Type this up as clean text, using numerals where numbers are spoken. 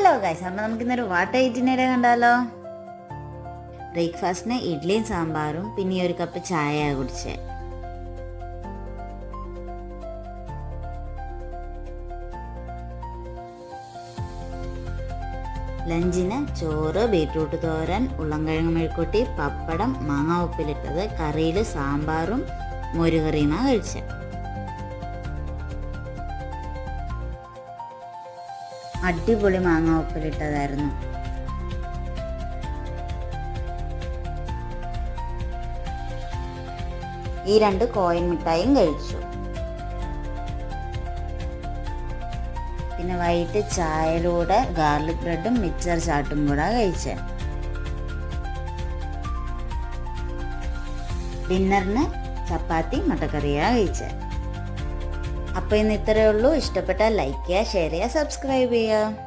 Hello guys, അപ്പോൾ നമുക്കിന്നൊരു water ഇറ്റിനേരെ കണ്ടാലോ. ബ്രേക്ക്ഫാസ്റ്റിന് ഇഡ്ഡലിയും സാമ്പാറും പിന്നെ ഒരു കപ്പ് ചായ കുടിച്ചേ. ലഞ്ചിന് ചോറ്, ബീറ്റ്റൂട്ട് തോരൻ, ഉരുളൻകിഴങ്ങ് മെഴുക്കുവരട്ടി, പപ്പടം, മാങ്ങ ഉപ്പിലിട്ടത്, കറിയിൽ സാമ്പാറും മോരുകറിയുമാണ് കഴിച്ചത്. അടിപൊളി മാങ്ങ ഉപ്പിലിട്ടതായിരുന്നു. ഈ 2 കോയിൻ മിഠായും കഴിച്ചു. പിന്നെ വൈകിട്ട് ചായയിലൂടെ ഗാർലിക് ബ്രെഡും മിക്സർ ചാട്ടും കൂടെ കഴിച്ച്. ഡിന്നറിന് ചപ്പാത്തി മുട്ടക്കറിയാണ് കഴിച്ചത്. അപ്പോൾ ഇന്ന് ഇത്രയേ ഉള്ളൂ. ഇഷ്ടപ്പെട്ടാൽ ലൈക്ക് ചെയ്യുക, ഷെയർ ചെയ്യുക, സബ്സ്ക്രൈബ് ചെയ്യുക.